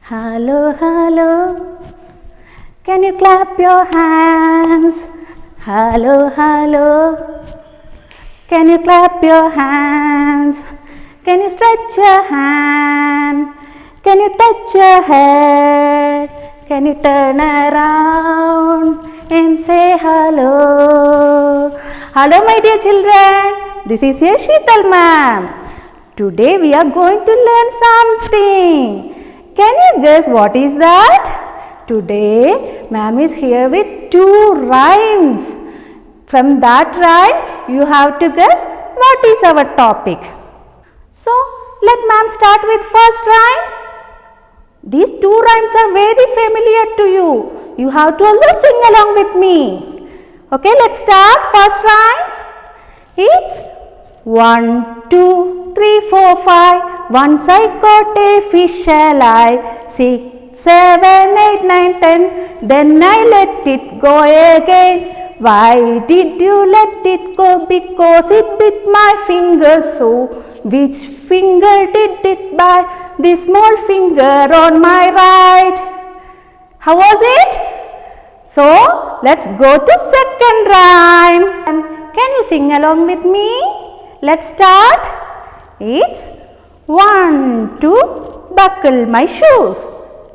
Hello, hello. Can you clap your hands? Hello, hello. Can you clap your hands? Can you stretch your hand? Can you touch your head? Can you turn around and say hello? Hello, my dear children. This is your Sheetal ma'am. Today we are going to learn something. Can you guess what is that? Today ma'am is here with two rhymes. From that rhyme you have to guess what is our topic. So let ma'am start with first rhyme. These two rhymes are very familiar to you. You have to also sing along with me. Okay, let's start. First rhyme. It's 1, 2, 3, 4, 5. Once I caught a fish alive. 6, 7, 8, 9, 10. Then I let it go again. Why did you let it go? Because it bit my finger so. Which finger did it bite? The small finger on my right. How was it? So, let's go to second rhyme. Can you sing along with me? Let's start. It's 1, 2, buckle my shoes.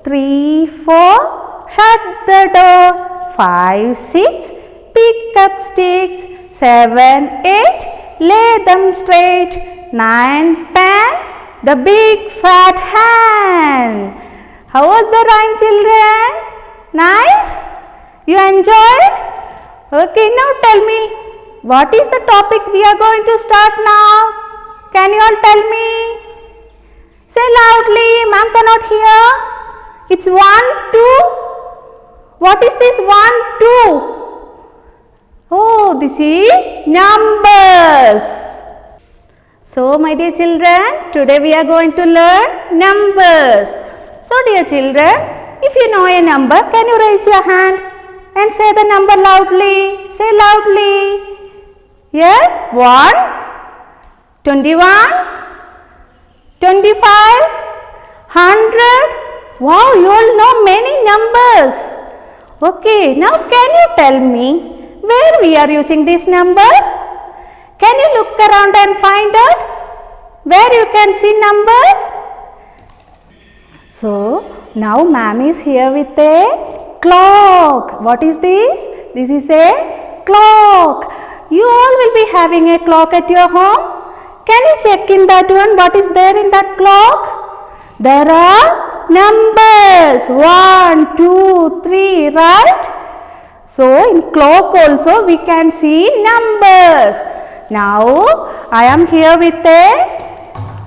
3, 4, shut the door. 5, 6, pick up sticks. 7, 8, lay them straight. 9, 10, the big fat hand. How was the rhyme, children? Nice? You enjoyed? Okay, now tell me, what is the topic we are going to start now? Can you all tell me? Say loudly, ma'am cannot hear. It's 1, 2. What is this 1, 2? Oh, this is numbers. So, my dear children, today we are going to learn numbers. So, dear children, if you know a number, can you raise your hand and say the number loudly? Say loudly. Yes, 1, 21, 25, 100. Wow, you all know many numbers. Okay, now can you tell me where we are using these numbers? Can you look around and find out where you can see numbers? So, now ma'am is here with a clock. What is this? This is a clock. You all will be having a clock at your home. Can you check in that one? What is there in that clock? There are numbers. 1, 2, 3, right? So, in clock also we can see numbers. Now, I am here with a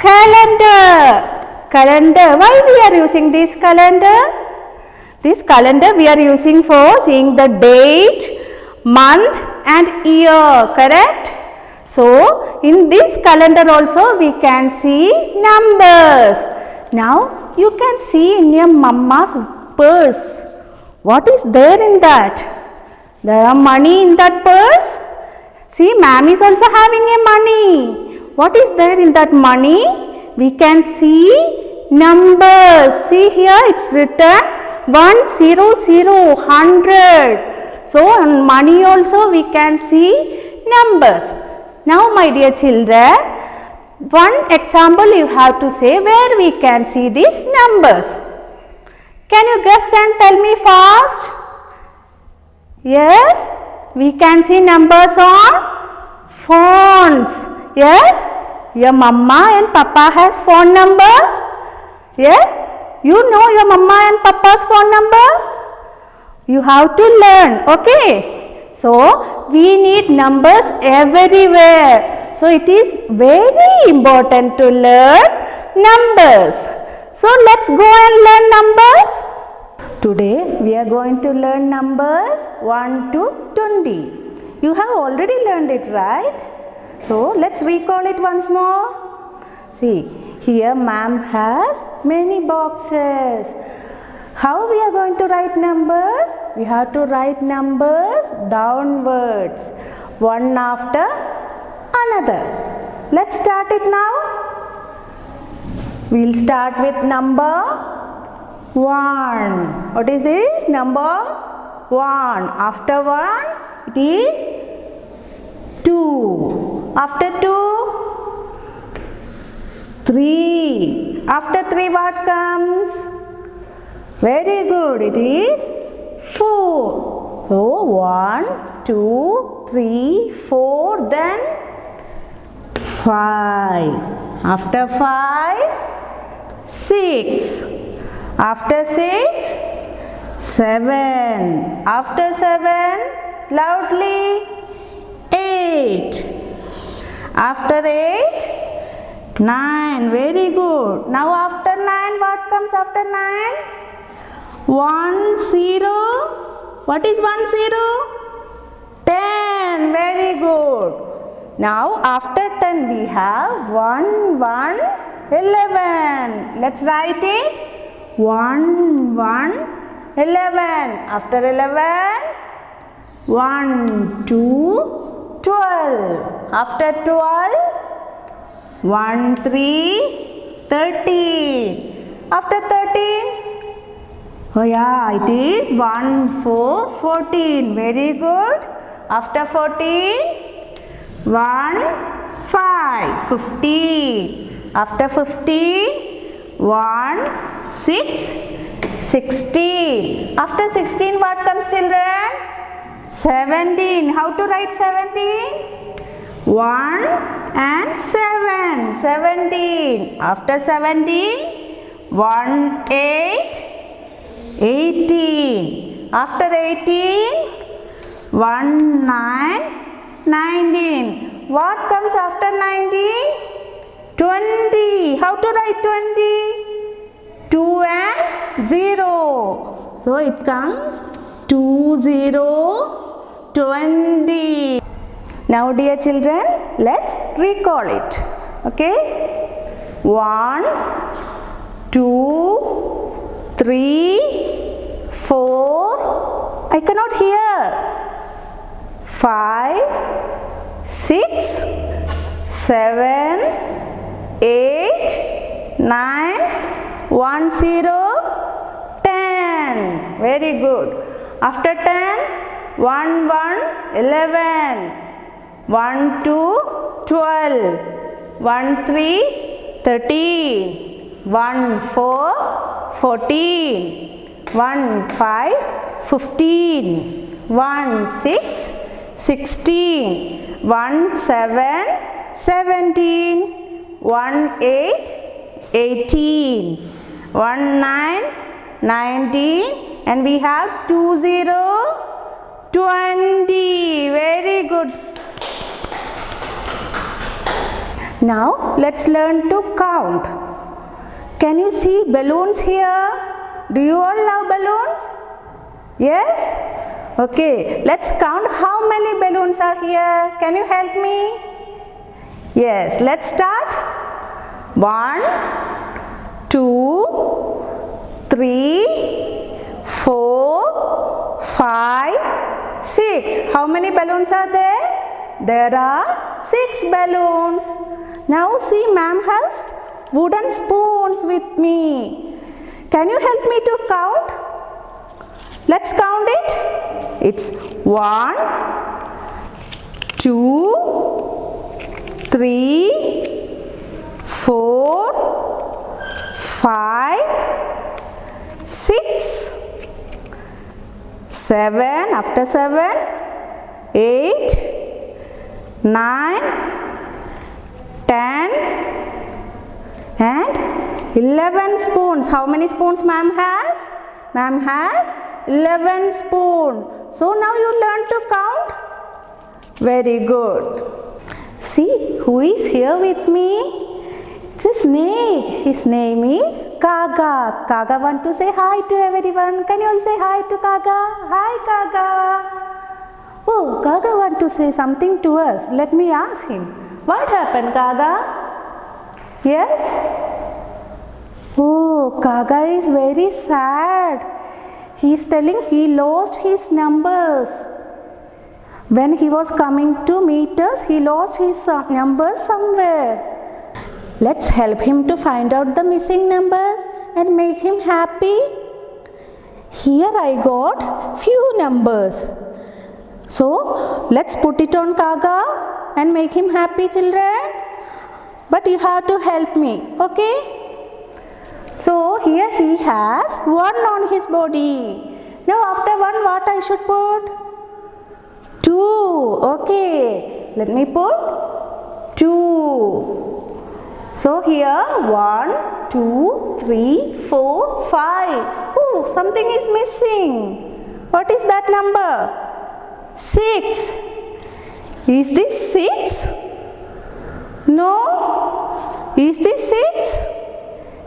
calendar. Calendar. Why we are using this calendar? This calendar we are using for seeing the date, month and year. Correct? So, in this calendar also we can see numbers. Now, you can see in your mama's purse. What is there in that? There are money in that purse. See, ma'am is also having a money. What is there in that money? We can see numbers. See here, it's written 100, 100. So, on money also we can see numbers. Now, my dear children, one example you have to say where we can see these numbers. Can you guess and tell me fast? Yes, we can see numbers on phones. Yes, your mama and papa has phone number. Yes, you know your mama and papa's phone number. You have to learn. Okay. So, we need numbers everywhere. So, it is very important to learn numbers. So, let's go and learn numbers. Today, we are going to learn numbers 1 to 20. You have already learned it, right? So, let's recall it once more. See, here ma'am has many boxes. How we are going to write numbers? We have to write numbers downwards, one after another. Let's start it now. We'll start with number 1. What is this? Number 1. After 1, it is 2. After 2, 3. After 3, what comes? Very good. It is 4. So 1, 2, 3, 4, then 5. After 5, 6. After 6, 7. After 7, loudly, 8. After 8, 9. Very good. Now after 9, what comes after 9? 1, 0. What is 1, 0? 10. Very good. Now after 10 we have 1, 1, 11. Let's write it. 1, 1, 11. After 11, 1, 2, 12. After 12, 1, 3, 13. After 13, oh yeah, it is 1, 4, 14. Very good. After 14, 1, 5, 15. After 15, 1, 6, 16. After 16, what comes, children? 17. How to write 17? 1 and 7. 17. After 17, 1, 8, 18. After 18, 1, 9, 19. What comes after 19? 20. How to write 20? 2 and 0. So it comes 2, 0, 20. Now dear children, let's recall it. Okay? 1, 2, 3, 4. I cannot hear. 5, 6, 7, 8, 9, 1, 0, 10. Very good. After 10, 1, 1, 11. 1, 2, 12. 1, 3, 13. 1, 4, 14. 1, 5, 15. 1, 6, 16. 1, 7, 17. 1, 8, 18. 1, 9, 19. And we have 2, 0, 20. Very good. Now let's learn to count. Can you see balloons here? Do you all love balloons? Yes? Okay, let's count how many balloons are here. Can you help me? Yes, let's start. 1, 2, 3, 4, 5, 6. How many balloons are there? There are 6 balloons. Now see, ma'am has wooden spoons with me. Can you help me to count? Let's count it. It's 1, 2, 3, 4, 5, 6, 7. After 7, 8, 9, 10 and 11 spoons. How many spoons ma'am has? Ma'am has 11 spoons. So now you learn to count. Very good. See who is here with me? It's a snake. His name is Kaga. Kaga want to say hi to everyone. Can you all say hi to Kaga? Hi Kaga. Oh, Kaga want to say something to us. Let me ask him. What happened, Kaga? Yes? Oh, Kaga is very sad. He is telling he lost his numbers. When he was coming to meet us, he lost his numbers somewhere. Let's help him to find out the missing numbers and make him happy. Here I got few numbers. So let's put it on Kaga and make him happy, children. But you have to help me, okay? So here he has 1 on his body. Now after 1 what I should put? 2. Okay. Let me put 2. So here 1, 2, 3, 4, 5. Oh, something is missing. What is that number? 6. Is this 6? No. Is this 6?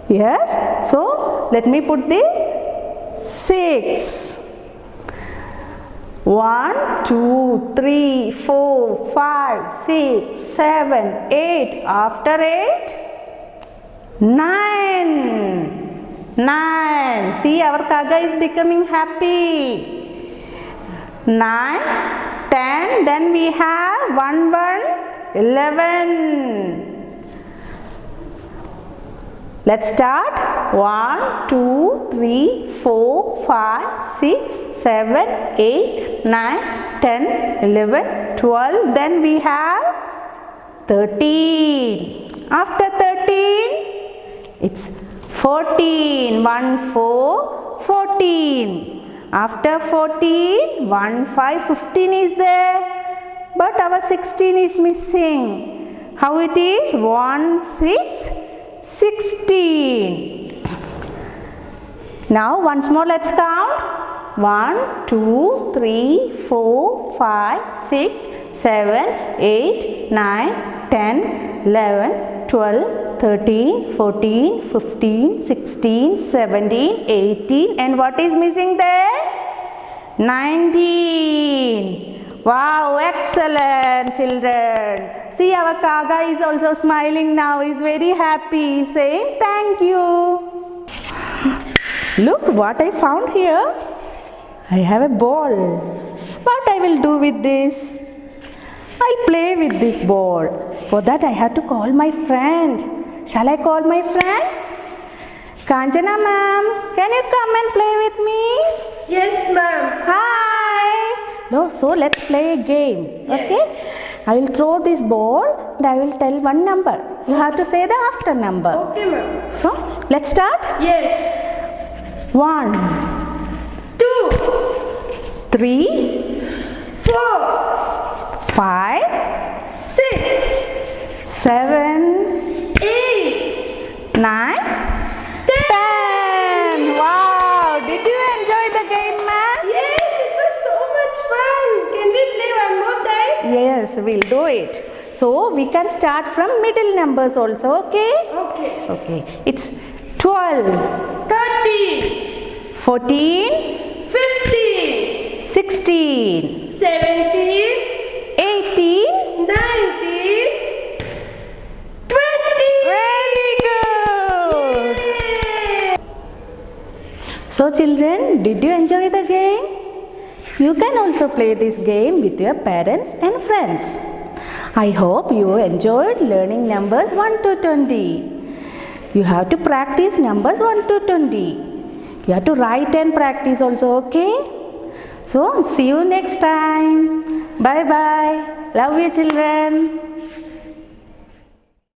Yes. So let me put the 6. 1, 2, 3, 4, 5, 6, 7, 8. After 8, 9. 9. See, our Kaga is becoming happy. 9, 10. Then we have 1, 1, 11. Let's start. 1, 2, 3, 4, 5, 6, 7, 8, 9, 10, 11, 12. Then we have 13. After 13, it's 14. 1, 4, 14. After 14, 1, 5, 15 is there. But our 16 is missing. How it is? 1, 6, 16. Now once more let's count. 1, 2, 3, 4, 5, 6, 7, 8, 9, 10, 11, 12, 13, 14, 15, 16, 17, 18. And what is missing there? 19. Wow, excellent children. See, our Kaga is also smiling now. He is very happy, saying thank you. Look what I found here. I have a ball. What I will do with this? I'll play with this ball. For that I have to call my friend. Shall I call my friend? Kanchana ma'am, can you come and play with me? Yes, ma'am. Hi. No, so let's play a game. Yes. Okay? I will throw this ball and I will tell one number. You have to say the after number. Okay, ma'am. So, let's start. Yes. 1, 2, 3, 4, 5, 6, 7, 8, 9, 10. Wow! Did you enjoy the game, ma'am? Yes, it was so much fun. Can we play one more time? Yes, we'll do it. So, we can start from middle numbers also, okay? Okay. Okay. It's 12, 13, 14, 15, 16, 17, 18. 19, 20. Very good. Yay! So children, did you enjoy the game? You can also play this game with your parents and friends. I hope you enjoyed learning numbers 1 to 20. You have to practice numbers 1 to 20. You have to write and practice also, okay? So, see you next time. Bye bye. Love you children.